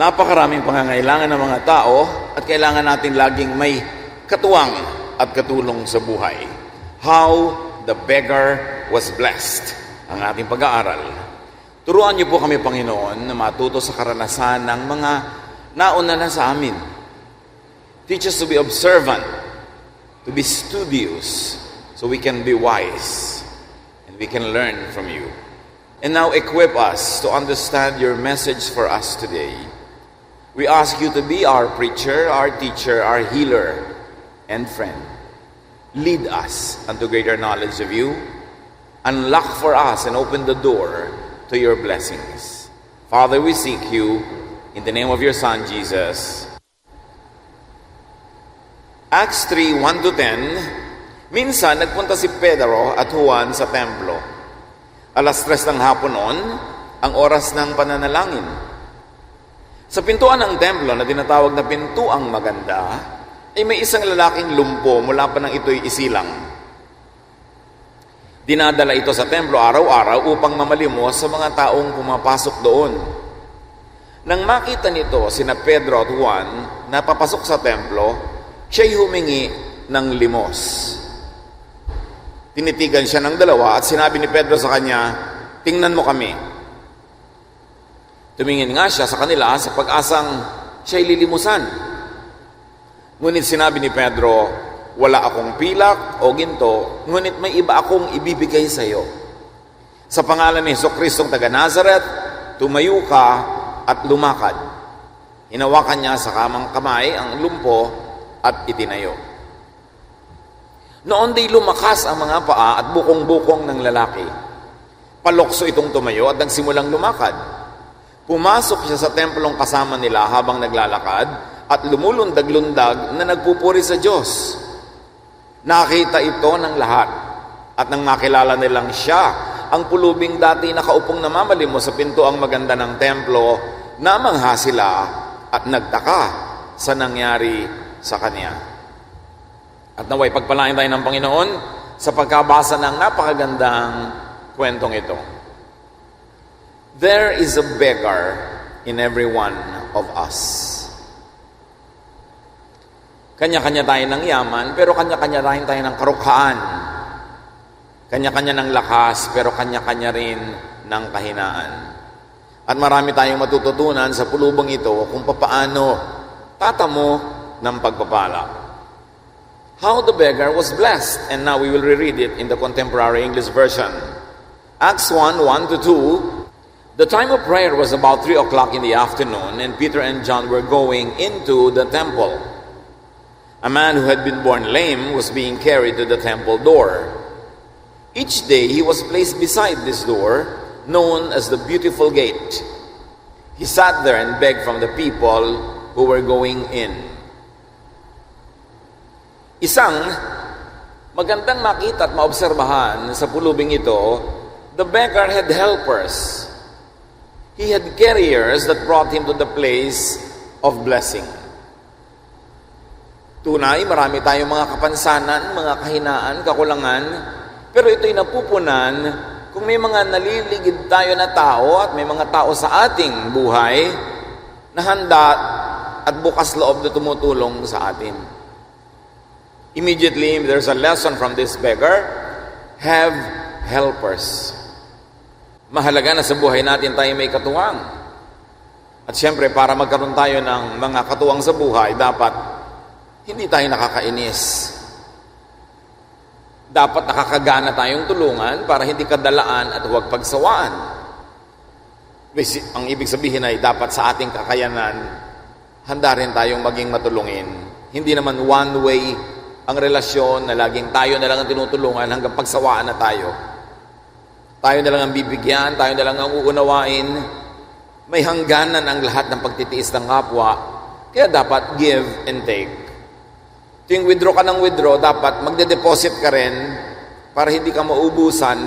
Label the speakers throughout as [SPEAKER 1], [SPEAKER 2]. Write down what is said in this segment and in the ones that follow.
[SPEAKER 1] Napakaraming pangangailangan ng mga tao at kailangan natin laging may katuwang at katulong sa buhay. How the beggar was blessed, ang ating pag-aaral. Turuan niyo po kami, Panginoon, na matuto sa karanasan ng mga nauna na sa amin. Teach us to be observant, to be studious, so we can be wise and we can learn from you. And now equip us to understand your message for us today. We ask you to be our preacher, our teacher, our healer, and friend. Lead us unto greater knowledge of you. Unlock for us and open the door to your blessings. Father, we seek you in the name of your Son, Jesus. Acts 3, 1-10. Minsan, nagpunta si Pedro at Juan sa templo. 3:00 ng hapon noon, ang oras ng pananalangin. Sa pintuan ng templo na tinatawag na Pintuang Maganda, ay may isang lalaking lumpo mula pa nang ito'y isilang. Dinadala ito sa templo araw-araw upang mamalimos sa mga taong pumapasok doon. Nang makita nito sina Pedro at Juan na papasok sa templo, siya'y humingi ng limos. Tinitigan siya ng dalawa at sinabi ni Pedro sa kanya, "Tingnan mo kami." Tumingin nga siya sa kanila sa pag-asang siya'y lilimusan. Ngunit sinabi ni Pedro, "Wala akong pilak o ginto, ngunit may iba akong ibibigay sa iyo. Sa pangalan ni Jesucristong taga Nazareth, tumayo ka at lumakad." Hinawakan niya sa kamang kamay ang lumpo at itinayo. Noon di lumakas ang mga paa at bukong-bukong ng lalaki. Palokso itong tumayo at nagsimulang lumakad. Pumasok siya sa templong kasama nila habang naglalakad at lumulundag-lundag na nagpupuri sa Diyos. Nakita ito ng lahat at nang makilala nilang siya, ang pulubing dati nakaupong namamalimos sa Pintuang Maganda ng templo, namangha sila at nagtaka sa nangyari sa kanya. At naway pagpalain tayo ng Panginoon sa pagkabasa ng napakagandang kwentong ito. There is a beggar in every one of us. Kanya-kanya tayo ng yaman, pero kanya-kanya rin tayo ng karukhaan. Kanya-kanya ng lakas, pero kanya-kanya rin ng kahinaan. At marami tayong matututunan sa pulubong ito kung papaano tatamo ng pagpapala. How the beggar was blessed. And now we will reread it in the contemporary English version. Acts 1, 1-2. The time of prayer was about 3:00 in the afternoon, and Peter and John were going into the temple. A man who had been born lame was being carried to the temple door. Each day he was placed beside this door, known as the Beautiful Gate. He sat there and begged from the people who were going in. Isang magandang makita at maobserbahan sa pulubing ito, the beggar had helpers. He had carriers that brought him to the place of blessing. Tunay, marami tayong mga kapansanan, mga kahinaan, kakulangan, pero ito'y napupunan kung may mga naliligid tayo na tao at may mga tao sa ating buhay na handa at bukas loob na tumutulong sa atin. Immediately, there's a lesson from this beggar: have helpers. Mahalaga na sa buhay natin tayo may katuwang. At siyempre, para magkaroon tayo ng mga katuwang sa buhay, dapat hindi tayo nakakainis. Dapat nakakagana tayong tulungan para hindi kadalaan at huwag pagsawaan. Ang ibig sabihin ay dapat sa ating kakayanan, handa rin tayong maging matulungin. Hindi naman one way ang relasyon na laging tayo na lang ang tinutulungan hanggang pagsawaan na tayo. Tayo na lang ang bibigyan, tayo na lang ang uunawain. May hangganan ang lahat ng pagtitiis ng kapwa. Kaya dapat give and take. Tuwing withdraw ka ng withdraw, dapat magde-deposit ka rin para hindi ka maubusan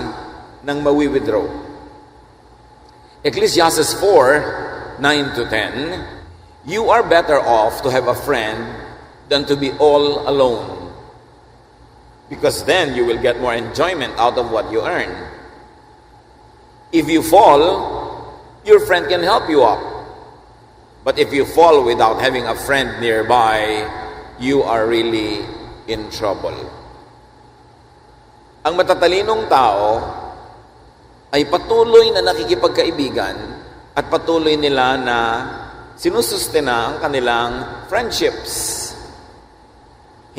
[SPEAKER 1] ng mawi-withdraw. Ecclesiastes 4, 9-10, "You are better off to have a friend than to be all alone, because then you will get more enjoyment out of what you earn. If you fall, your friend can help you up. But if you fall without having a friend nearby, you are really in trouble. Ang matatalinong tao ay patuloy na nakikipagkaibigan at patuloy nila na sinusustena ang kanilang friendships.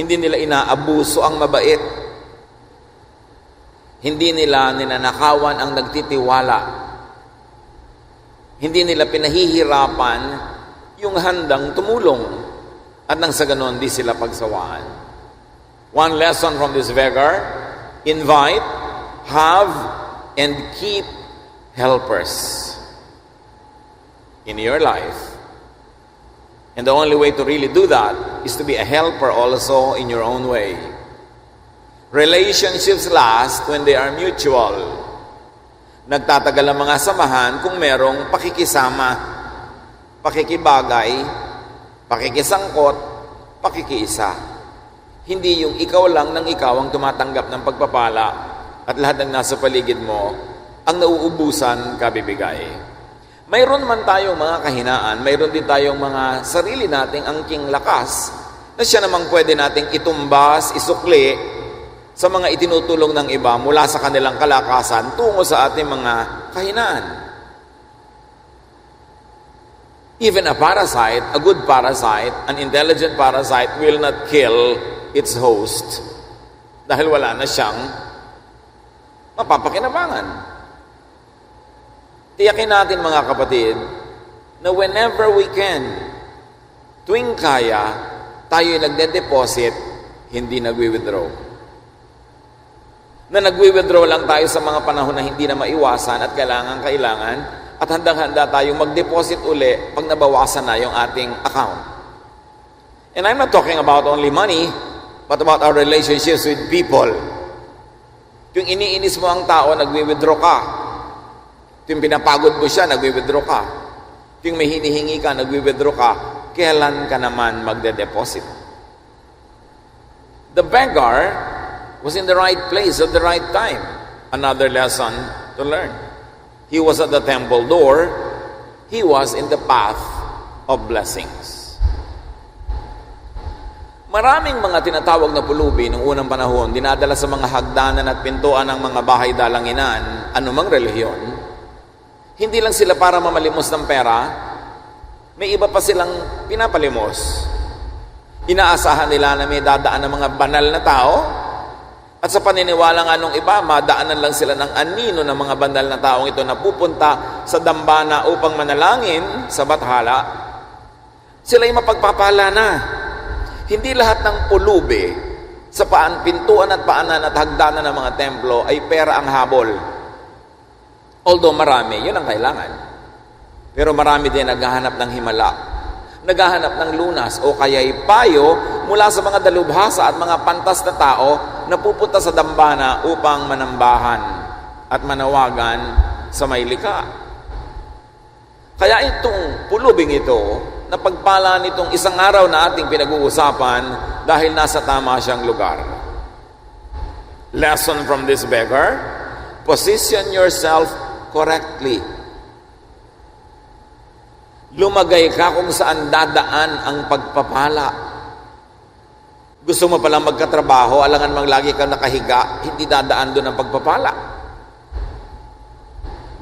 [SPEAKER 1] Hindi nila inaabuso ang mabait. Hindi nila ninanakawan ang nagtitiwala. Hindi nila pinahihirapan yung handang tumulong at nang sa ganon di sila pagsawaan. One lesson from this beggar: invite, have, and keep helpers in your life. And the only way to really do that is to be a helper also in your own way. Relationships last when they are mutual. Nagtatagal ang mga samahan kung merong pakikisama, pakikibagay, pakikisangkot, pakikiisa. Hindi yung ikaw lang ng ikaw ang tumatanggap ng pagpapala at lahat ng nasa paligid mo ang nauubusan kabibigay. Mayroon man tayong mga kahinaan, mayroon din tayong mga sarili nating angking lakas na siya namang pwede nating itumbas, isukli sa mga itinutulong ng iba mula sa kanilang kalakasan tungo sa ating mga kahinaan. Even a parasite, a good parasite, an intelligent parasite will not kill its host dahil wala na siyang mapapakinabangan. Tiyakin natin mga kapatid na whenever we can, tuwing kaya, tayo'y nagde-deposit, hindi nagwi-withdraw. Na nagwi-withdraw lang tayo sa mga panahon na hindi na maiwasan at kailangan at handang-handa tayong mag-deposit uli pag nabawasan na yung ating account. And I'm not talking about only money, but about our relationships with people. Yung iniinis mo ang tao, nagwi-withdraw ka. Yung pinapagod mo siya, nagwi-withdraw ka. Yung may hinihingi ka, nagwi-withdraw ka. Kailan ka naman magde-deposit? The beggar was in the right place at the right time. Another lesson to learn. He was at the temple door. He was in the path of blessings. Maraming mga tinatawag na pulubi noong unang panahon, dinadala sa mga hagdanan at pintuan ng mga bahay dalanginan, anumang relihiyon. Hindi lang sila para mamalimos ng pera, may iba pa silang pinapalimos. Inaasahan nila na may dadaan ng mga banal na tao, at sa paniniwala nga nung iba, madaanan lang sila ng anino ng mga banal na taong ito na pupunta sa dambana upang manalangin sa bathala. Sila'y mapagpapala na. Hindi lahat ng pulubi sa pintuan at paanan at hagdanan ng mga templo ay pera ang habol. Although marami, yun ang kailangan. Pero marami din naghahanap ng himala, naghahanap ng lunas o kaya'y payo mula sa mga dalubhasa at mga pantas na tao na pupunta sa dambana upang manambahan at manawagan sa may likha. Kaya itong pulubing ito, napagpala nitong isang araw na ating pinag-uusapan dahil nasa tama siyang lugar. Lesson from this beggar: position yourself correctly. Lumagay ka kung saan dadaan ang pagpapala. Gusto mo palang magkatrabaho, alangan mang lagi kang nakahiga, hindi dadaan doon ang pagpapala.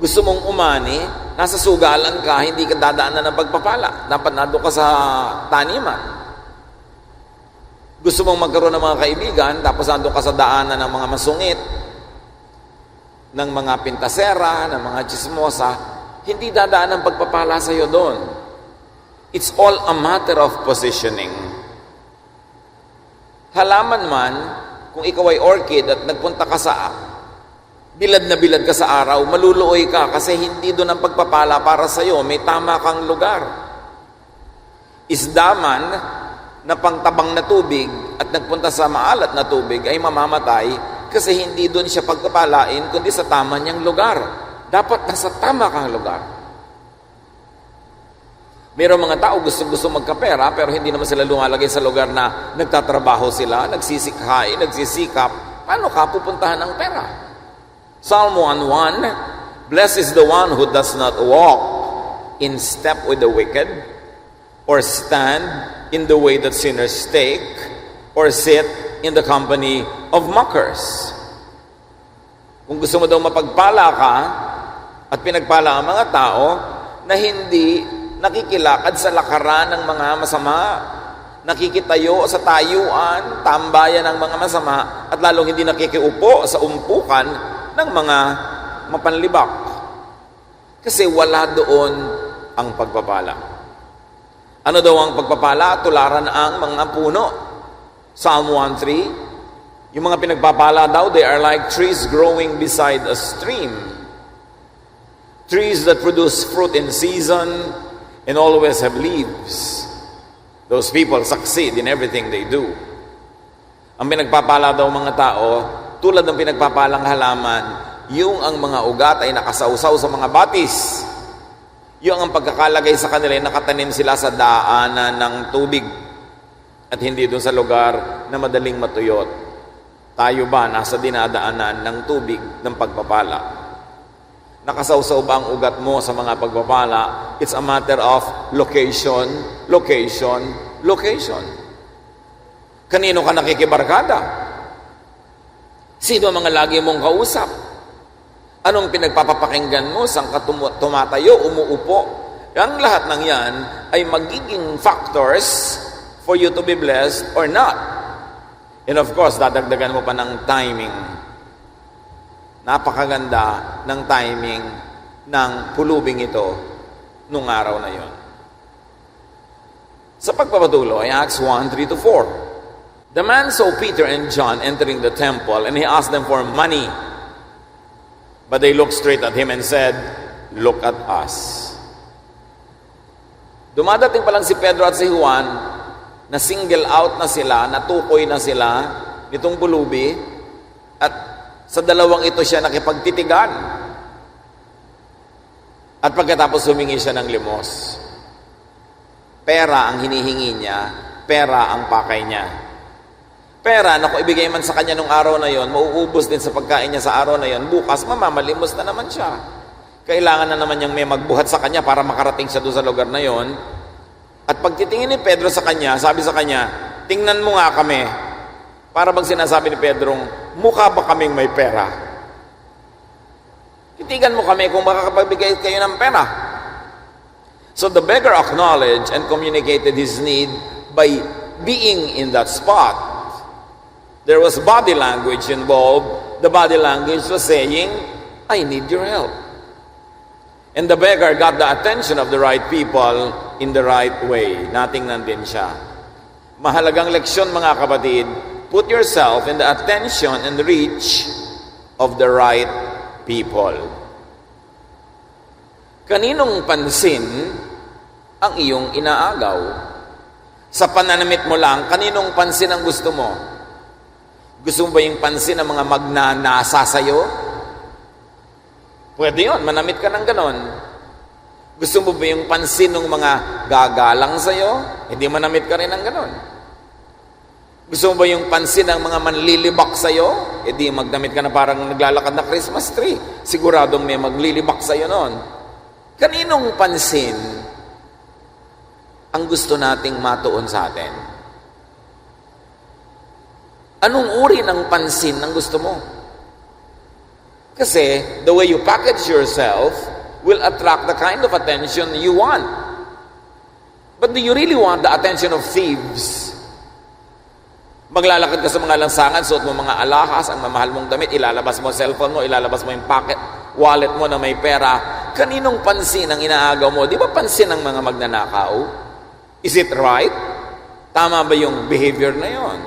[SPEAKER 1] Gusto mong umani, nasa sugalan ka, hindi ka dadaan na ng pagpapala. Dapat nado ka sa taniman. Gusto mong magkaroon ng mga kaibigan, tapos nado ka sa daanan ng mga masungit, ng mga pintasera, ng mga chismosa, hindi dadaan ang pagpapala sa iyo doon. It's all a matter of positioning. Halaman man, kung ikaw ay orchid at nagpunta ka sa bilad na bilad ka sa araw, maluluoy ka kasi hindi doon ang pagpapala para sa iyo, may tama kang lugar. Isda man na pangtabang na tubig at nagpunta sa maalat na tubig ay mamamatay kasi hindi doon siya pagpapalain kundi sa tama niyang lugar. Dapat nasa tama kang lugar. Mayroong mga tao gusto magkapera pero hindi naman sila lumalagay sa lugar na nagtatrabaho sila, nagsisikhay, nagsisikap. Paano ka pupuntahan ng pera? Psalm 1:1, blessed is the one who does not walk in step with the wicked, or stand in the way that sinners take, or sit in the company of mockers. Kung gusto mo daw mapagpala ka, at pinagpala ang mga tao na hindi nakikilakad sa lakaran ng mga masama, nakikitayo sa tayuan, tambayan ng mga masama, at lalong hindi nakikiupo sa umpukan ng mga mapanlibak. Kasi wala doon ang pagpapala. Ano daw ang pagpapala? Tularan ang mga puno. Psalm 1:3, yung mga pinagpapala daw, they are like trees growing beside a stream. Trees that produce fruit in season and always have leaves. Those people succeed in everything they do. Ang pinagpapala daw mga tao, tulad ng pinagpapalang halaman, yung ang mga ugat ay nakasawsaw sa mga batis. Yung ang pagkakalagay sa kanila ay nakatanim sila sa daanan ng tubig at hindi doon sa lugar na madaling matuyot. Tayo ba nasa dinadaanan ng tubig ng pagpapala? Nakasawsaw ba ang ugat mo sa mga pagpapala? It's a matter of location, location, location. Kanino ka nakikibarkada? Sino ang mga lagi mong kausap? Anong pinagpapapakinggan mo? Saan ka tumatayo, umuupo? Ang lahat ng yan ay magiging factors for you to be blessed or not. And of course, dadagdagan mo pa ng timing. Napakaganda ng timing ng pulubing ito nung araw na yon. Sa pagpapatuloy, Acts 1:3-4. The man saw Peter and John entering the temple, and he asked them for money. But they looked straight at him and said, "Look at us." Dumadating pa lang si Pedro at si Juan, na single out na sila, natukoy na sila nitong pulubi, at sa dalawang ito siya nakipagtitigan. At pagkatapos humingi siya ng limos. Pera ang hinihingi niya, pera ang pakay niya. Pera na kung ibigay man sa kanya nung araw na yon, mauubos din sa pagkain niya sa araw na yon, bukas mamamalimos na naman siya. Kailangan na naman niyang may magbuhat sa kanya para makarating siya doon sa lugar na yon. At pagtitingin ni Pedro sa kanya, sabi sa kanya, "Tingnan mo nga kami." Para bang sinasabi ni Pedro, mukha ba kaming may pera? Titigan mo kami kung makakapagbigay kayo ng pera. So the beggar acknowledged and communicated his need by being in that spot. There was body language involved. The body language was saying, "I need your help." And the beggar got the attention of the right people in the right way. Natingnan din siya. Mahalagang leksyon mga kapatid, put yourself in the attention and reach of the right people. Kaninong pansin ang iyong inaagaw? Sa pananamit mo lang, kaninong pansin ang gusto mo? Gusto mo ba yung pansin ng mga magnanasa sa'yo? Pwede yun, manamit ka ng ganon. Gusto mo ba yung pansin ng mga gagalang sa'yo? Hindi manamit ka rin ng ganon. Gusto mo ba yung pansin ng mga manlilibak sa'yo? E di magdamit ka na parang naglalakad na Christmas tree. Siguradong may maglilibak sa'yo noon. Kaninong pansin ang gusto nating matuon sa atin? Anong uri ng pansin ang gusto mo? Kasi the way you package yourself will attract the kind of attention you want. But do you really want the attention of thieves? Maglalakad ka sa mga lansangan, suot mo mga alahas, ang mamahal mong damit, ilalabas mo cellphone mo, ilalabas mo yung pocket, wallet mo na may pera. Kaninong pansin ang inaagaw mo? Di ba pansin ng mga magnanakaw? Is it right? Tama ba yung behavior na yon?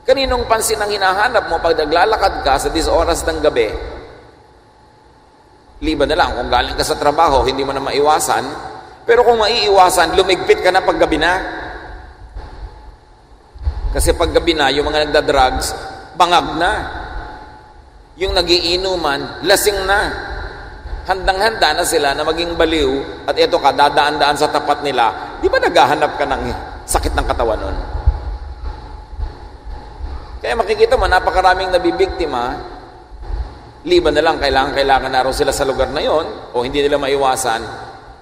[SPEAKER 1] Kaninong pansin ang hinahanap mo pag naglalakad ka sa 10 oras ng gabi? Liban na lang, kung galing ka sa trabaho, hindi mo na maiwasan. Pero kung maiiwasan, lumigpit ka na pag gabi na. Kasi pag gabi na, yung mga nagda-drugs, bangag na. Yung nagiinuman, lasing na. Handang-handa na sila na maging baliw at ito ka, dadaan-daan sa tapat nila. Di ba naghahanap ka ng sakit ng katawan nun? Kaya makikita mo, napakaraming nabibiktima. Liban na lang, kailangan na raw sila sa lugar na yon o hindi nila maiwasan.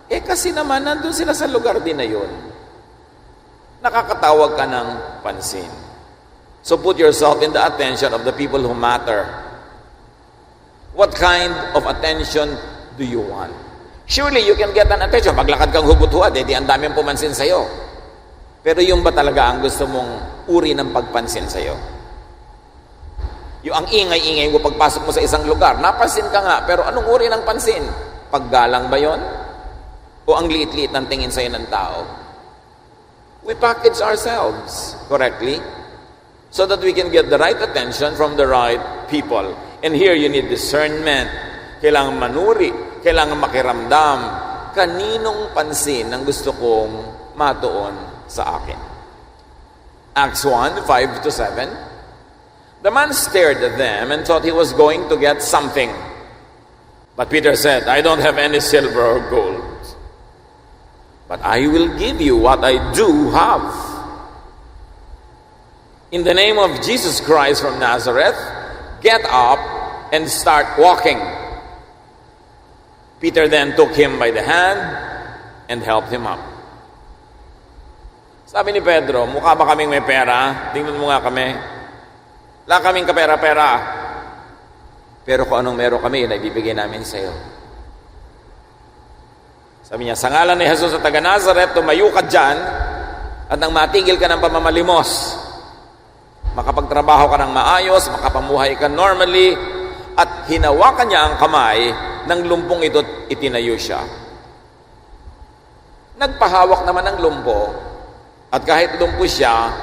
[SPEAKER 1] Kasi naman, nandun sila sa lugar din na yun. Nakakatawag ka ng pansin. So put yourself in the attention of the people who matter. What kind of attention do you want? Surely you can get an attention. Maglakad kang hubot-huad, di ang daming pumansin sa'yo. Pero yung ba talaga ang gusto mong uri ng pagpansin sa'yo? Yung ang ingay-ingay mo pagpasok mo sa isang lugar, napansin ka nga, pero anong uri ng pansin? Paggalang ba yon? O ang liit-liit ng tingin sa'yo ng tao? We package ourselves correctly so that we can get the right attention from the right people. And here you need discernment. Kailangan manuri, kailangan makiramdam. Kaninong pansin ang gusto kong matuon sa akin? Acts 1, 5-7. The man stared at them and thought he was going to get something. But Peter said, I don't have any silver or gold, but I will give you what I do have. In the name of Jesus Christ from Nazareth, get up and start walking. Peter then took him by the hand and helped him up. Sabi ni Pedro, mukha ba kaming may pera? Tingnan mo nga kami. Wala kaming kapera-pera. Pero kung anong meron kami, yun ay bibigay namin sa iyo. Sabi niya, sa ngalan ni Jesus sa taga Nazareth, tumayo ka dyan at nang matigil ka ng pamamalimos, makapagtrabaho ka ng maayos, makapamuhay ka normally, at hinawakan niya ang kamay ng lumpong ito, itinayo siya. Nagpahawak naman ng lumpo, at kahit lumpo siya,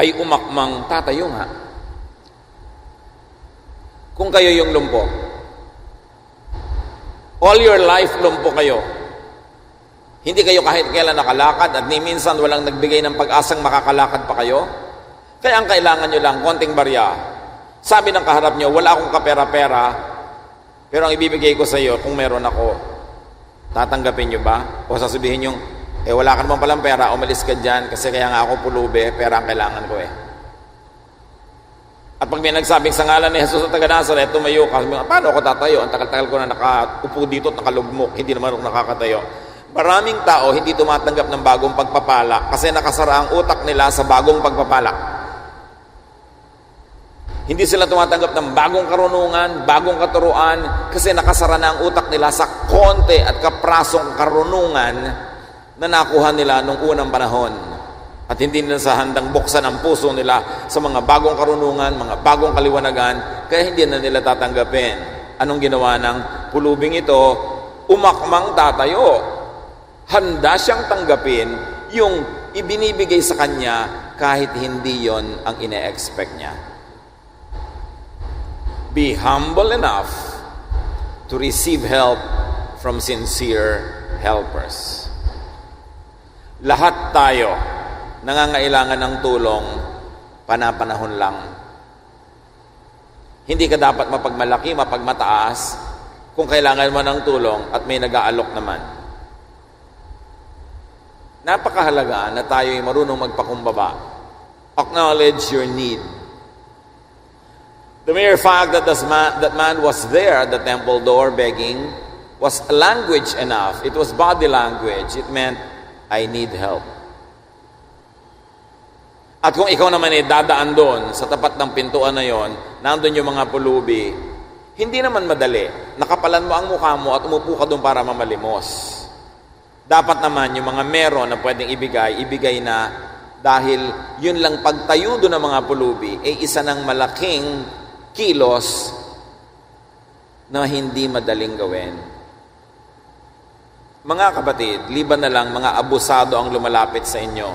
[SPEAKER 1] ay umakmang tatayo nga. Kung kayo yung lumpo, all your life lumpo kayo, hindi kayo kahit kailan nakalakad at ni minsan walang nagbigay ng pag-asang makakalakad pa kayo, kaya ang kailangan nyo lang, konting barya. Sabi ng kaharap nyo, wala akong kapera-pera, pero ang ibibigay ko sa iyo, kung meron ako, tatanggapin nyo ba? O sasabihin nyo, wala ka naman palang pera, umalis ka dyan, kasi kaya nga ako pulube, pera ang kailangan ko eh. At pag may nagsabing sa ngalan ni Jesus at taga Nazareth, tumayo ka, paano ako tatayo? Ang tagal-tagal ko na nakaupo dito at nakalugmok, hindi naman ako nakakatayo. Maraming tao hindi tumatanggap ng bagong pagpapala kasi nakasara ang utak nila sa bagong pagpapala. Hindi sila tumatanggap ng bagong karunungan, bagong katuruan kasi nakasara na ang utak nila sa konti at kaprasong karunungan na nakuha nila nung unang panahon. At hindi nila sa handang buksan ang puso nila sa mga bagong karunungan, mga bagong kaliwanagan, kaya hindi na nila tatanggapin. Anong ginawa ng pulubing ito? Umakmang tatayo. Handa siyang tanggapin yung ibinibigay sa kanya kahit hindi yon ang ine-expect niya. Be humble enough to receive help from sincere helpers. Lahat tayo nangangailangan ng tulong, panapanahon lang. Hindi ka dapat mapagmalaki, mapagmataas, kung kailangan mo ng tulong at may nag-aalok naman. Napakahalaga na tayo ay marunong magpakumbaba. Acknowledge your need. The mere fact that that man was there at the temple door begging was language enough. It was body language. It meant, I need help. At kung ikaw naman ay dadaan doon sa tapat ng pintuan na yon, nandun yung mga pulubi, hindi naman madali. Nakapalan mo ang mukha mo at umupo ka doon para mamalimos. Dapat naman yung mga meron na pwedeng ibigay na dahil yun lang pagtayo doon ng mga pulubi ay isa ng malaking kilos na hindi madaling gawin. Mga kapatid, liban na lang mga abusado ang lumalapit sa inyo.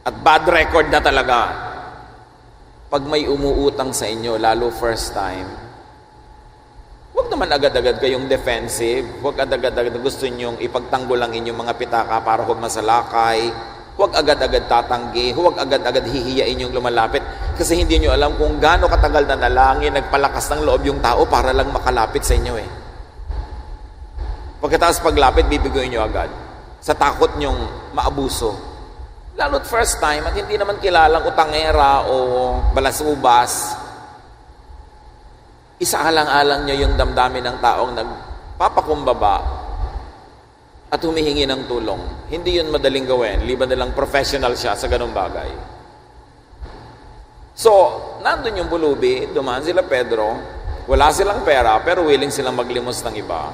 [SPEAKER 1] At bad record na talaga. Pag may umuutang sa inyo, lalo first time, huwag naman agad-agad kayong defensive. Huwag agad-agad gusto nyong ipagtanggol ang inyong mga pitaka para huwag masalakay. Huwag agad-agad tatanggi. Huwag agad-agad hihiyain yung lumalapit. Kasi hindi nyo alam kung gaano katagal na nalangin, nagpalakas ng loob yung tao para lang makalapit sa inyo eh. Pagkatapos paglapit, bibiguin nyo agad. Sa takot nyong maabuso. Lalo't first time at hindi naman kilalang utangera o balasubas. Isaalang-alang nyo yung damdamin ng taong nagpapakumbaba at humihingi ng tulong. Hindi yun madaling gawin, liban na lang professional siya sa ganung bagay. So, nandun yung pulubi, dumaan sila Pedro, wala silang pera, pero willing silang maglimos ng iba.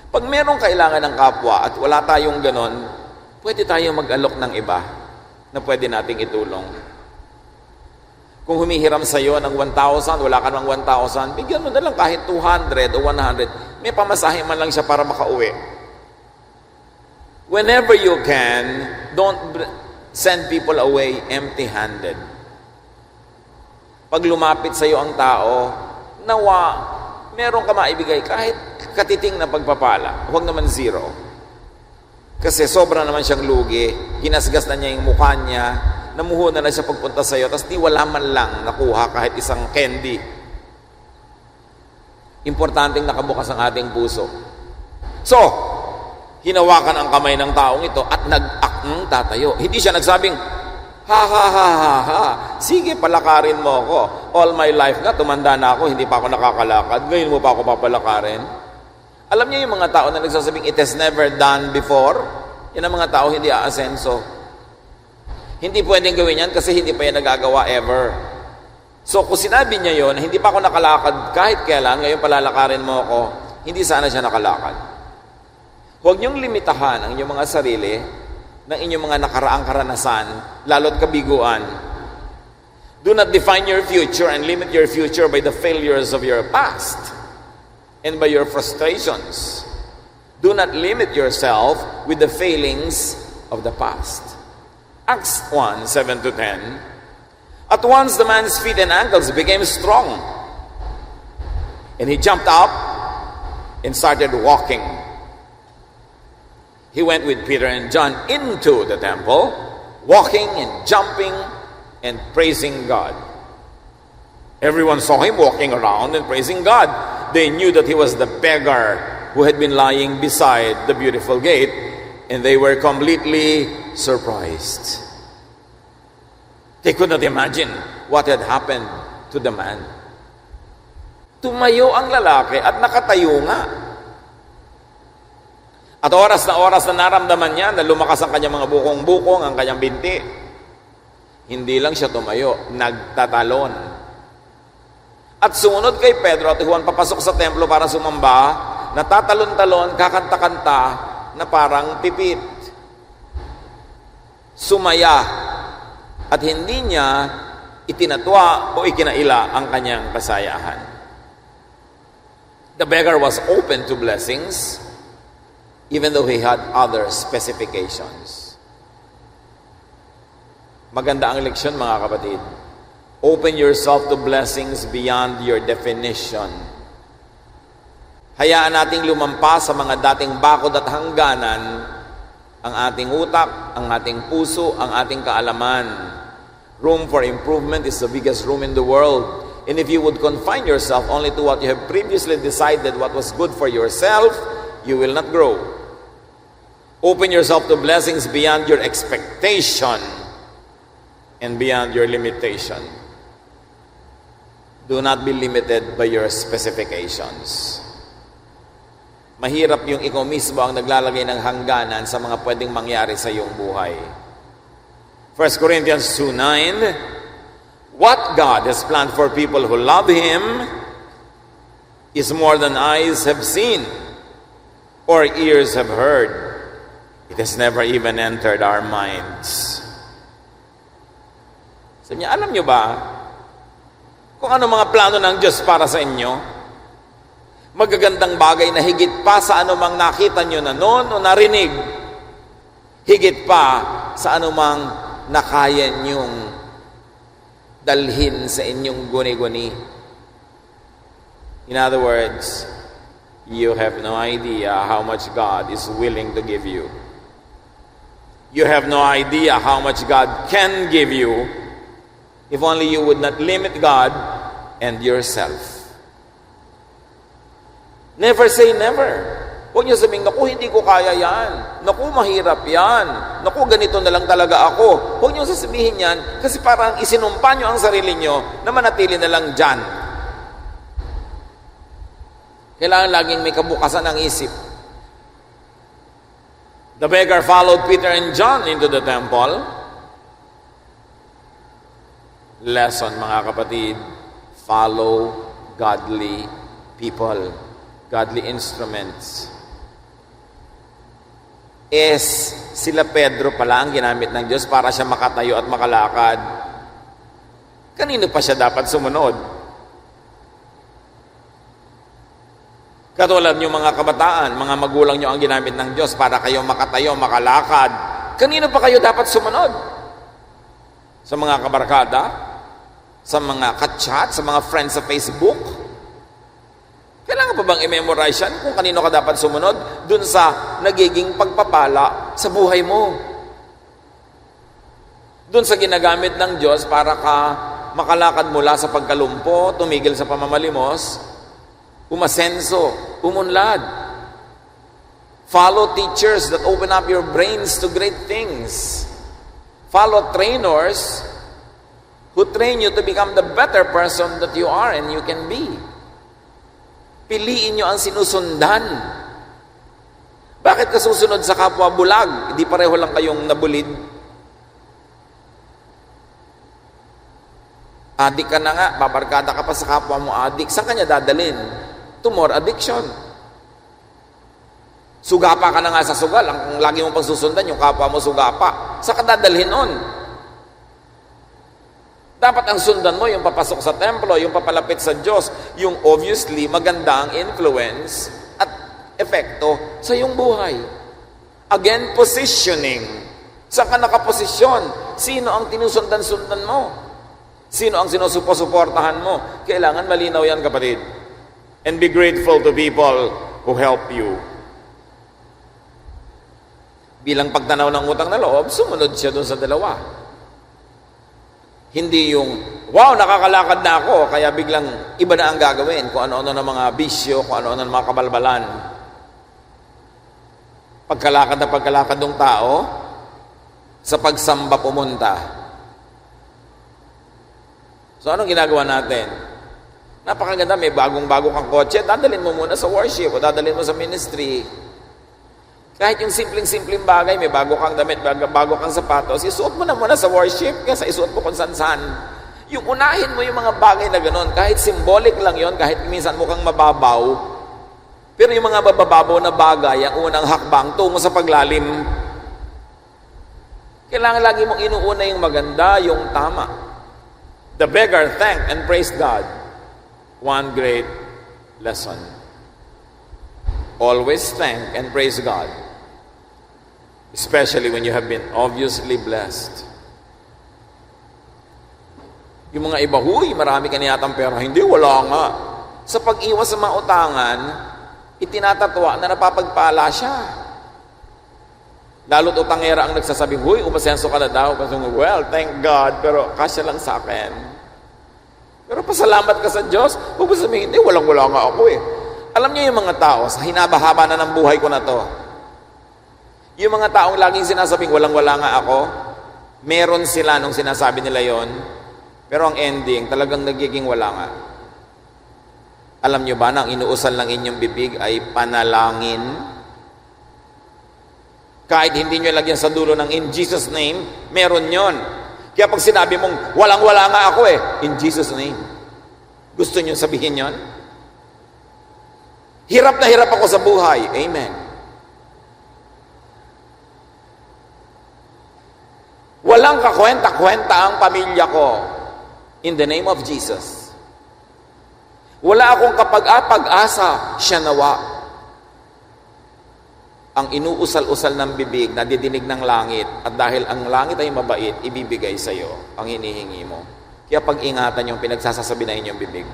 [SPEAKER 1] Pag merong kailangan ng kapwa at wala tayong ganon, pwede tayong mag-alok ng iba na pwede nating itulong. Kung humihiram sa iyo ng 1,000, wala ka ng 1,000, bigyan mo na lang kahit 200 o 100. May pamasahe man lang siya para makauwi. Whenever you can, don't send people away empty-handed. Pag lumapit sa iyo ang tao, nawa, meron ka maibigay kahit katiting na pagpapala. Huwag naman zero. Kasi sobra naman siyang lugi, ginasgas na niya yung mukha niya, namuho na siya pagpunta sa iyo, tapos di wala man lang nakuha kahit isang candy. Importanteng nakabukas ang ating puso. So, hinawakan ang kamay ng taong ito at nag-akng tatayo. Hindi siya nagsabing, ha ha ha ha ha, sige palakarin mo ako. All my life nga, tumanda na ako, hindi pa ako nakakalakad, ngayon mo pa ako papalakarin. Alam niyo yung mga tao na nagsasabing, it has never done before? Yan ang mga tao hindi aasenso. Hindi pwedeng gawin yan kasi hindi pa yan nagagawa ever. So kung sinabi niya yon, hindi pa ako nakalakad kahit kailan, ngayon palalakarin mo ako, hindi sana siya nakalakad. Huwag niyong limitahan ang inyong mga sarili ng inyong mga nakaraang karanasan, lalo't kabiguan. Do not define your future and limit your future by the failures of your past and by your frustrations. Do not limit yourself with the failings of the past. Acts 1, 7-10. At once the man's feet and ankles became strong, and he jumped up and started walking. He went with Peter and John into the temple, walking and jumping and praising God. Everyone saw him walking around and praising God. They knew that he was the beggar who had been lying beside the beautiful gate, and they were completely surprised. They could not imagine what had happened to the man. Tumayo ang lalaki at nakatayo nga. At oras na naramdaman niya na lumakas ang kanyang mga bukong-bukong, ang kanyang binti. Hindi lang siya tumayo, nagtatalon. At sumunod kay Pedro at Juan papasok sa templo para sumamba, natatalon-talon, kakanta-kanta na parang pipit. Sumaya at hindi niya itinatwa o ikinaila ang kanyang kasayahan. The beggar was open to blessings even though he had other specifications. Maganda ang leksyon, mga kapatid. Open yourself to blessings beyond your definition. Hayaan nating lumampas sa mga dating bakod at hangganan ang ating utak, ang ating puso, ang ating kaalaman. Room for improvement is the biggest room in the world. And if you would confine yourself only to what you have previously decided what was good for yourself, you will not grow. Open yourself to blessings beyond your expectation and beyond your limitation. Do not be limited by your specifications. Mahirap yung ikaw mismo ang naglalagay ng hangganan sa mga pwedeng mangyari sa iyong buhay. 1 Corinthians 2:9, what God has planned for people who love Him is more than eyes have seen or ears have heard. It has never even entered our minds. Sabi niya, alam niyo ba kung ano mga plano ng Diyos para sa inyo? Magagandang bagay na higit pa sa anumang nakita nyo na noon o narinig. Higit pa sa anumang nakaya nyong dalhin sa inyong guni-guni. In other words, you have no idea how much God is willing to give you. You have no idea how much God can give you if only you would not limit God and yourself. Never say never. Huwag niyo sabihin, naku, hindi ko kaya yan. Naku, mahirap yan. Naku, ganito na lang talaga ako. Huwag niyo sasabihin yan kasi parang isinumpa niyo ang sarili niyo na manatili na lang dyan. Kailangan laging may kabukasan ng isip. The beggar followed Peter and John into the temple. Lesson, mga kapatid, follow godly people, godly instruments. Sila Pedro pala ang ginamit ng Diyos para siya makatayo at makalakad. Kanino pa siya dapat sumunod? Katulad niyo mga kabataan, mga magulang niyo ang ginamit ng Diyos para kayo makatayo, makalakad. Kanino pa kayo dapat sumunod? Sa mga kabarkada? Sa mga ka-chat? Sa mga friends sa Facebook? Kailangan pa bang i-memorize yan kung kanino ka dapat sumunod? Dun sa nagiging pagpapala sa buhay mo. Dun sa ginagamit ng Diyos para ka makalakad mula sa pagkalumpo, tumigil sa pamamalimos, umasenso, umunlad. Follow teachers that open up your brains to great things. Follow trainers who train you to become the better person that you are and you can be. Piliin nyo ang sinusundan. Bakit ka susunod sa kapwa bulag? Hindi pareho lang kayong nabulid. Adik ka na nga, babarkada ka pa sa kapwa mo adik. Saan kanya dadalhin? To more addiction. Sugapa ka na nga sa sugal. Ang lagi mong pagsusundan, yung kapwa mo sugapa. Saan ka dadalhin nun? Dapat ang sundan mo, yung papasok sa templo, yung papalapit sa Diyos, yung obviously magandang influence at epekto sa iyong buhay. Again, positioning. Saan ka nakaposisyon? Sino ang tinusundan-sundan mo? Sino ang sinusuportahan mo? Kailangan malinaw yan, kapatid. And be grateful to people who help you. Bilang pagtanaw ng utang na loob, sumunod siya dun sa dalawa. Hindi yung, wow, nakakalakad na ako, kaya biglang iba na ang gagawin, kung ano-ano ng mga bisyo, kung ano-ano ng mga kabalbalan. Pagkalakad ng tao, sa pagsamba pumunta. So, anong ginagawa natin? Napakaganda, may bagong-bago kang kotse, dadalhin mo muna sa worship, o dadalhin mo sa ministry. Kahit yung simpleng-simpleng bagay, may bago kang damit, bago kang sapatos, isuot mo na muna sa worship, kaya isuot mo kung san-san. Yung unahin mo yung mga bagay na gano'n, kahit symbolic lang yon, kahit minsan mukhang mababaw, pero yung mga mababaw na bagay, ang unang hakbang, tungo sa paglalim. Kailangan lagi mong inuuna yung maganda, yung tama. The beggar thanked and praised God. One great lesson. Always thank and praise God. Especially when you have been obviously blessed. Yung mga iba, huy, marami ka niyatang pera. Hindi, wala nga. Sa pag-iwas sa mga utangan, itinatatwa na napapagpala siya. Lalo't utangera ang nagsasabing, huy, umasenso ka na daw. Well, thank God, pero kasya lang sa akin. Pero pasalamat ka sa Diyos. Huwag mo sabihin, hindi, walang-wala nga ako eh. Alam niyo yung mga tao, sa hinabahaba na ng buhay ko na to, yung mga taong laging sinasabing walang-wala nga ako, meron sila nung sinasabi nila yon, pero ang ending, talagang nagiging wala nga. Alam niyo ba na ang inuusal ng inyong bibig ay panalangin? Kahit hindi nyo lagyan sa dulo ng in Jesus' name, meron yon. Kaya pag sinabi mong walang-wala nga ako eh, in Jesus' name. Gusto nyo sabihin yon? Hirap na hirap ako sa buhay. Amen. Walang kakwenta-kwenta ang pamilya ko in the name of Jesus. Wala akong kapag-asa, siya nawa. Ang inuusal-usal ng bibig, nadidinig ng langit, at dahil ang langit ay mabait, ibibigay sa iyo ang hinihingi mo. Kaya pag-ingatan yung pinagsasasabi na inyong bibig.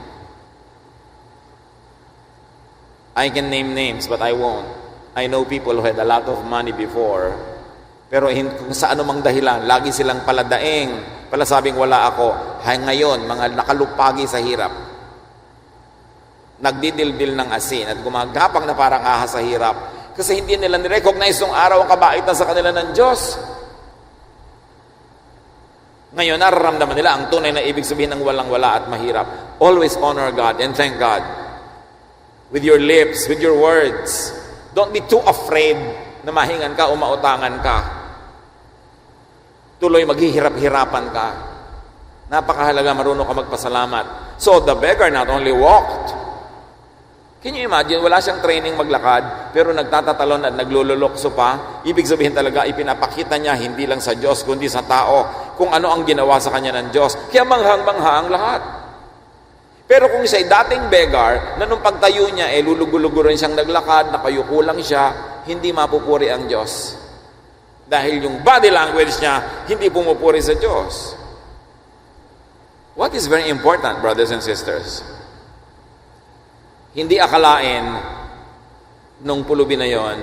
[SPEAKER 1] I can name names, but I won't. I know people who had a lot of money before, pero kung sa anumang dahilan, lagi silang paladaing, palasabing wala ako. Ngayon, mga nakalupagi sa hirap, nagdidildil ng asin at gumagapang na parang ahas sa hirap kasi hindi nila nirecognize nung araw ang kabaitan sa kanila ng Diyos. Ngayon, nararamdaman nila ang tunay na ibig sabihin ng walang-wala at mahirap. Always honor God and thank God. With your lips, with your words. Don't be too afraid na mahingan ka o mautangan ka. Tuloy maghihirap-hirapan ka. Napakahalaga marunong ka magpasalamat. So the beggar not only walked. Can you imagine, wala siyang training maglakad, pero nagtatatalon at naglululokso pa. Ibig sabihin talaga, ipinapakita niya hindi lang sa Diyos, kundi sa tao, kung ano ang ginawa sa kanya ng Diyos. Kaya manghang-mangha ang lahat. Pero kung siya'y dating beggar, na nung pagtayo niya, lulugulugo rin siyang naglakad, nakayuko lang siya, hindi mapupuri ang Diyos. Dahil yung body language niya, hindi pumupuri sa Diyos. What is very important, brothers and sisters? Hindi akalain nung pulubi na yon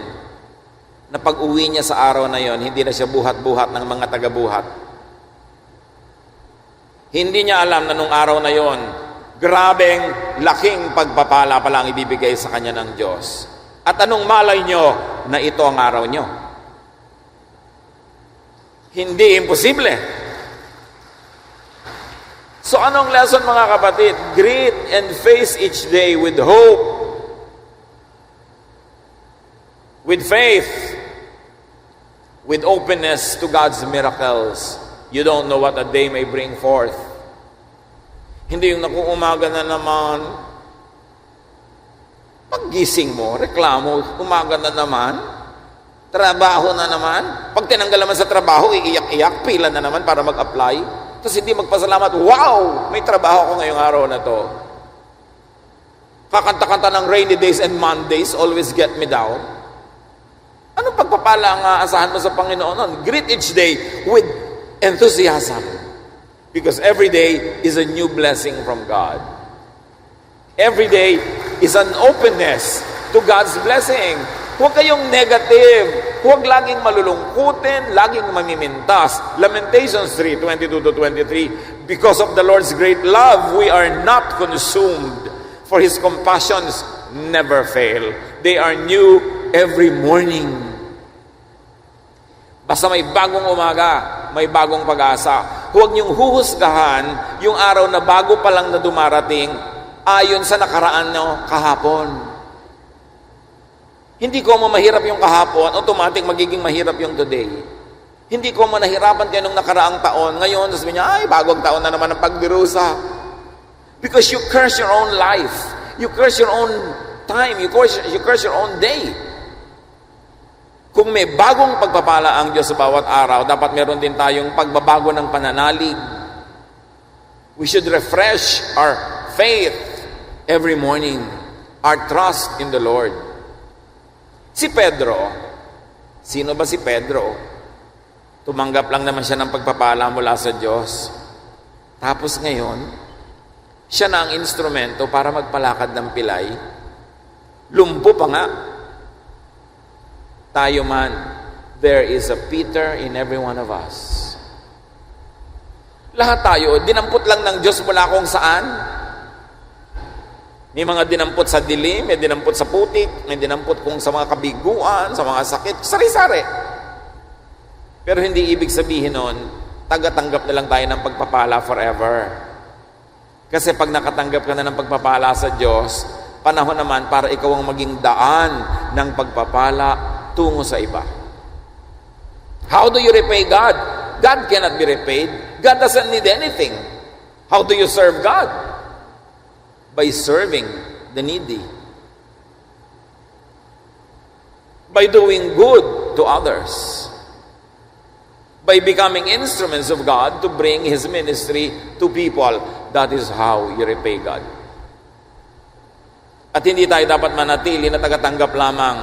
[SPEAKER 1] na pag-uwi niya sa araw na yon, hindi na siya buhat-buhat ng mga taga-buhat. Hindi niya alam na nung araw na yon, grabeng laking pagpapala pa lang ibibigay sa kanya ng Diyos. At anong malay nyo na ito ang araw nyo? Hindi imposible. So anong lesson mga kapatid? Greet and face each day with hope, with faith, with openness to God's miracles. You don't know what a day may bring forth. Hindi yung nakuumaga na naman, paggising mo, reklamo, umaga na naman, trabaho na naman, pag tinanggal naman sa trabaho, iiyak-iyak, pila na naman para mag-apply. Tapos hindi magpasalamat, wow, may trabaho ko ngayong araw na to. Kakanta-kanta ng rainy days and Mondays always get me down. Anong pagpapala ang aasahan mo sa Panginoon? Greet each day with enthusiasm. Because every day is a new blessing from God. Every day is an openness to God's blessing. Huwag kayong negative. Huwag laging malulungkutin, laging mamimintas. Lamentations 3:22-23. Because of the Lord's great love, we are not consumed, for His compassions never fail. They are new every morning. Basta may bagong umaga, may bagong pag-asa. Huwag niyong huhusgahan yung araw na bago pa lang na dumarating ayon sa nakaraan nyo kahapon. Hindi ko mahirap yung kahapon, automatic magiging mahirap yung today. Hindi ko nahirapan kayo nung nakaraang taon, ngayon, sabi niya, ay, bagong taon na naman ang pagbirusa. Because you curse your own life. You curse your own time. You curse your own day. Kung may bagong pagpapala ang Diyos sa bawat araw, dapat meron din tayong pagbabago ng pananalig. We should refresh our faith every morning, our trust in the Lord. Si Pedro, sino ba si Pedro? Tumanggap lang naman siya ng pagpapala mula sa Diyos. Tapos ngayon, siya na ang instrumento para magpalakad ng pilay. Lumpo pa nga. Tayo man, there is a Peter in every one of us. Lahat tayo, dinampot lang ng Diyos mula kung saan. May mga dinampot sa dilim, may dinampot sa putik, may dinampot kung sa mga kabiguan, sa mga sakit, sari-sari. Pero hindi ibig sabihin nun, tagatanggap na lang tayo ng pagpapala forever. Kasi pag nakatanggap ka na ng pagpapala sa Diyos, panahon naman para ikaw ang maging daan ng pagpapala tungo sa iba. How do you repay God? God cannot be repaid. God doesn't need anything. How do you serve God? By serving the needy. By doing good to others. By becoming instruments of God to bring His ministry to people. That is how you repay God. At hindi tayo dapat manatili na tagatanggap lamang.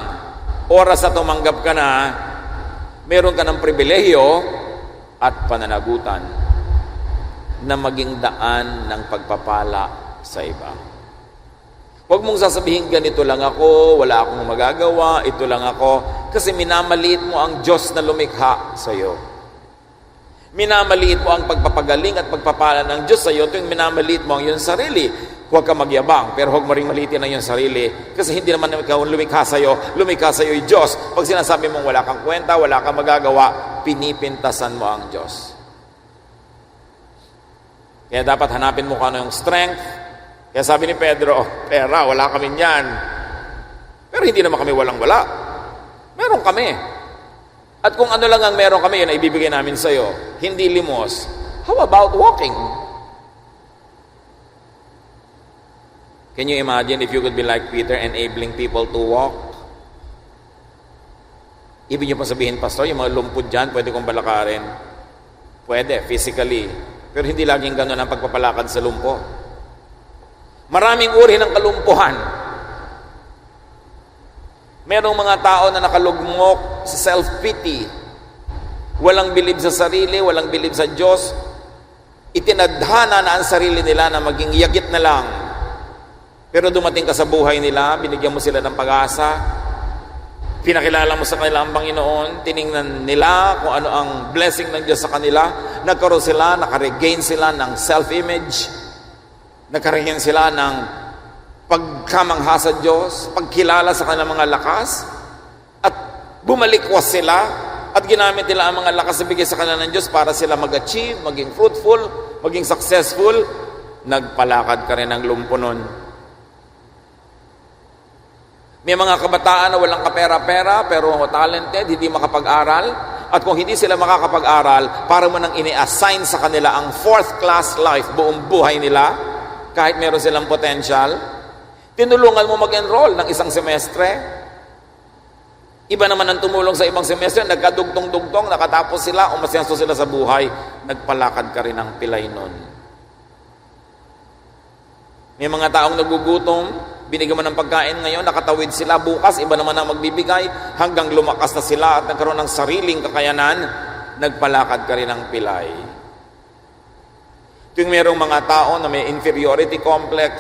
[SPEAKER 1] Oras na tumanggap ka na, meron ka ng pribilehiyo at pananagutan na maging daan ng pagpapala sa iba. Huwag mong sasabihin, ganito lang ako, wala akong magagawa, ito lang ako, kasi minamaliit mo ang Diyos na lumikha sa iyo. Minamaliit mo ang pagpapagaling at pagpapala ng Diyos sa iyo, tuwing minamaliit mo ang iyong sarili. Huwag ka magyabang, pero huwag mo ring maliitin ang iyong sarili, kasi hindi naman ikaw lumikha sa iyo yung Diyos. Pag sinasabi mong wala kang kwenta, wala kang magagawa, pinipintasan mo ang Diyos. Kaya dapat hanapin mo kung ano yung strength. Kaya sabi ni Pedro, pera, wala kami niyan. Pero hindi naman kami walang-wala. meron kami. At kung ano lang ang meron kami, yun ay ibibigay namin sa'yo. Hindi limos. How about walking? Can you imagine if you could be like Peter, enabling people to walk? Ibig niyo pa sabihin, Pastor, yung mga lumpod dyan, pwede kong balakarin. Pwede, physically. Pero hindi laging ganun ang pagpapalakad sa lumpo. Maraming uri ng kalumpuhan. Merong mga tao na nakalugmok sa self-pity. Walang bilib sa sarili, walang bilib sa Diyos. Itinadhana na ang sarili nila na maging yagit na lang. Pero dumating ka sa buhay nila, binigyan mo sila ng pag-asa, pinakilala mo sa kanila ang Panginoon, tiningnan nila kung ano ang blessing ng Diyos sa kanila, nagkaroon sila, nakaregain sila ng self-image, nakaregain sila ng pagkamangha sa Diyos, pagkilala sa kanilang mga lakas, at bumalikwas sila, at ginamit nila ang mga lakas na bigay sa kanila ng Diyos para sila mag-achieve, maging fruitful, maging successful. Nagpalakad ka rin ng lumpo nun. May mga kabataan na walang kapera-pera pero talented, hindi makapag-aral. At kung hindi sila makakapag-aral, para mo nang ini-assign sa kanila ang fourth class life buong buhay nila, kahit meron silang potential. Tinulungan mo mag-enroll ng isang semestre. Iba naman ang tumulong sa ibang semestre, nagkadugtong-dugtong, nakatapos sila, umasyanso sila sa buhay. Nagpalakad ka rin ng pilay nun. May mga taong nagugutom, binigyan mo ng pagkain ngayon, nakatawid sila, bukas, iba naman ang magbibigay, hanggang lumakas na sila at nagkaroon ng sariling kakayanan, nagpalakad ka rin ng pilay. Tuwing merong mga tao na may inferiority complex,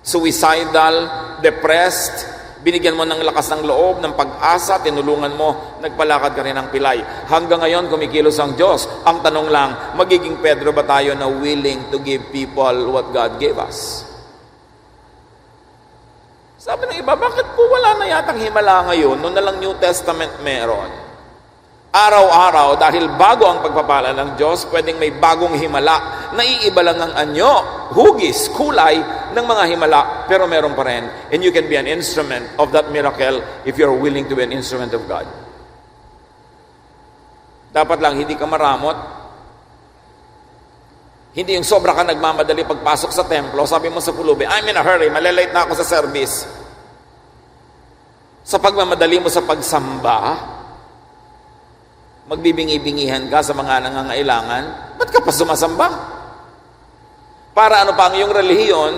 [SPEAKER 1] suicidal, depressed, binigyan mo ng lakas ng loob, ng pag-asa, tinulungan mo, nagpalakad ka rin ng pilay. Hanggang ngayon, kumikilos ang Diyos. Ang tanong lang, magiging Pedro ba tayo na willing to give people what God gave us? Sabi ng iba, bakit po wala na yatang himala ngayon? Noon na lang New Testament meron. Araw-araw, dahil bago ang pagpapala ng Diyos, pwedeng may bagong himala. Naiiba lang ang anyo, hugis, kulay ng mga himala, pero meron pa rin. And you can be an instrument of that miracle if you're willing to be an instrument of God. Dapat lang, hindi ka maramot. Hindi yung sobra ka nagmamadali pagpasok sa templo, sabi mo sa pulubi, I'm in a hurry, malilate na ako sa service. Sa pagmamadali mo sa pagsamba, magbibingi-bingihan ka sa mga nangangailangan, ba't ka pa sumasamba? Para ano pa ang iyong relihiyon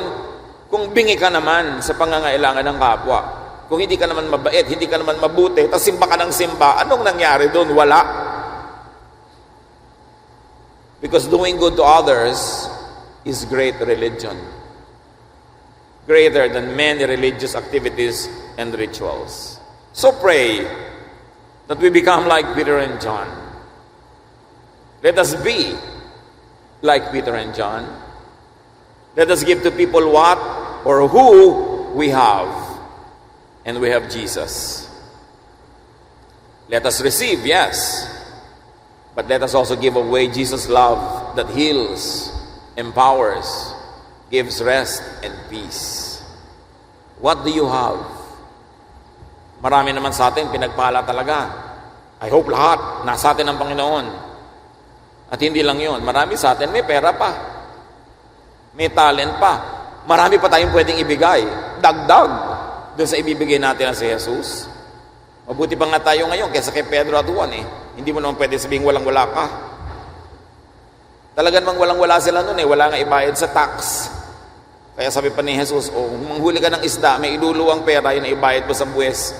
[SPEAKER 1] kung bingi ka naman sa pangangailangan ng kapwa? Kung hindi ka naman mabait, hindi ka naman mabuti, tapos simba ka ng simba, anong nangyari doon? Wala. Because doing good to others is great religion. Greater than many religious activities and rituals. So pray that we become like Peter and John. Let us be like Peter and John. Let us give to people what or who we have. And we have Jesus. Let us receive, yes. But let us also give away Jesus' love that heals, empowers, gives rest and peace. What do you have? Marami naman sa atin, pinagpala talaga. I hope lahat, nasa atin ang Panginoon. At hindi lang yun, marami sa atin may pera pa. May talent pa. Marami pa tayong pwedeng ibigay. Dagdag doon sa ibibigay natin na si Jesus. Mabuti pa nga tayo ngayon kaysa kay Pedro at Juan eh. Hindi mo naman pwede sabihin walang-wala ka. Talagang walang-wala sila noon eh. Wala nga ibayad sa tax. Kaya sabi pa ni Jesus, manghuli ka ng isda, may iluluwang pera, yun na ibayad mo sa buwes.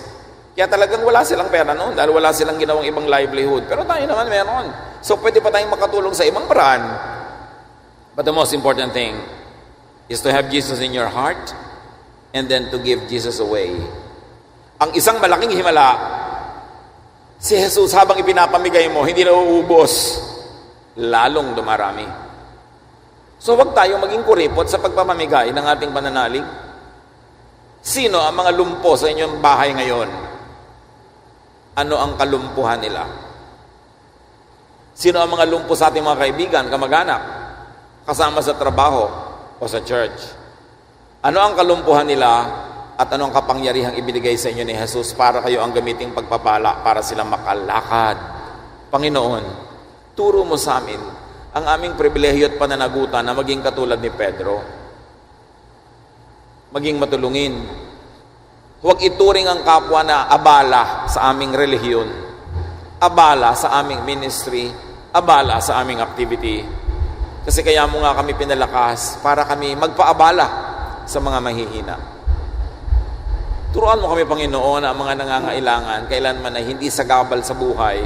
[SPEAKER 1] Kaya talagang wala silang pera noon dahil wala silang ginawang ibang livelihood. Pero tayo naman meron. So pwede pa tayong makatulong sa ibang paraan. But the most important thing is to have Jesus in your heart and then to give Jesus away. Ang isang malaking himala, si Jesus habang ipinapamigay mo, hindi na uubos, lalong dumarami. So wag tayo maging kuripot sa pagpapamigay ng ating pananalig. Sino ang mga lumpo sa inyong bahay ngayon? Ano ang kalumpuhan nila? Sino ang mga lumpo sa ating mga kaibigan, kamag-anak, kasama sa trabaho o sa church? Ano ang kalumpuhan nila At ano ang kapangyarihang ibinigay sa inyo ni Jesus para kayo ang gamiting pagpapala para silang makalakad. Panginoon, turo mo sa amin ang aming pribilehiyo at pananagutan na maging katulad ni Pedro. Maging matulungin. Huwag ituring ang kapwa na abala sa aming relihiyon, abala sa aming ministry, abala sa aming activity. Kasi kaya mo nga kami pinalakas para kami magpaabala sa mga mahihina. Turuan mo kami, Panginoon, ang mga nangangailangan, kailanman ay hindi sagabal sa buhay,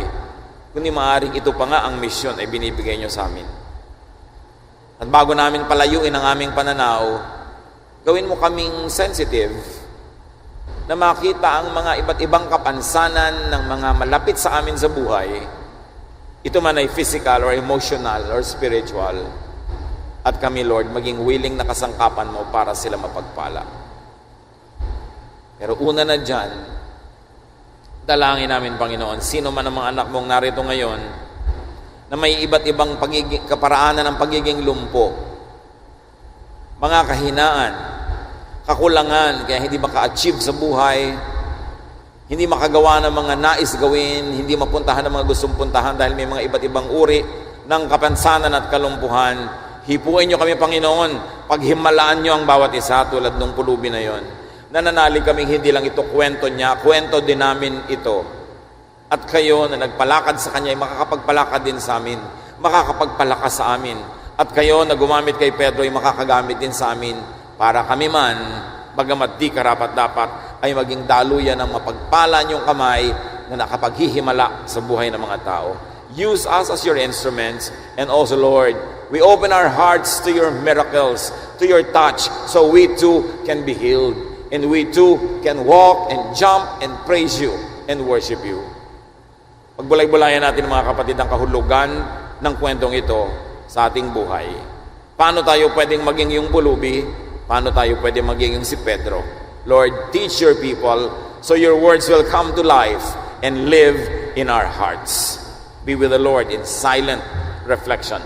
[SPEAKER 1] kundi maaaring ito pa nga ang misyon ay binibigay nyo sa amin. At bago namin palayuin ang aming pananaw, gawin mo kaming sensitive na makita ang mga iba't ibang kapansanan ng mga malapit sa amin sa buhay, ito man ay physical or emotional or spiritual, at kami, Lord, maging willing na kasangkapan mo para sila mapagpala. Pero una na dyan, dalangin namin, Panginoon, sino man ang mga anak mong narito ngayon na may iba't ibang kaparaanan ng pagiging lumpo, mga kahinaan, kakulangan, kaya hindi maka-achieve sa buhay, hindi makagawa ng mga nais gawin, hindi mapuntahan ng mga gustong puntahan dahil may mga iba't ibang uri ng kapansanan at kalumpuhan. Hipuin nyo kami, Panginoon, paghimalaan nyo ang bawat isa tulad ng pulubi na yon. Nananalig kaming hindi lang ito kwento niya, kwento din namin ito. At kayo na nagpalakad sa kanya ay makakapagpalakad din sa amin, makakapagpalakas sa amin. At kayo na gumamit kay Pedro ay makakagamit din sa amin para kami man, bagamat di karapat-dapat, ay maging daluyan ng mapagpala niyong kamay na nakapaghihimala sa buhay ng mga tao. Use us as your instruments, and also, Lord, we open our hearts to your miracles, to your touch, so we too can be healed. And we too can walk and jump and praise you and worship you. Pagbulay-bulayan natin mga kapatid ang kahulugan ng kwentong ito sa ating buhay. Paano tayo pwedeng maging yung pulubi? Paano tayo pwedeng maging yung si Pedro? Lord, teach your people so your words will come to life and live in our hearts. Be with the Lord in silent reflection.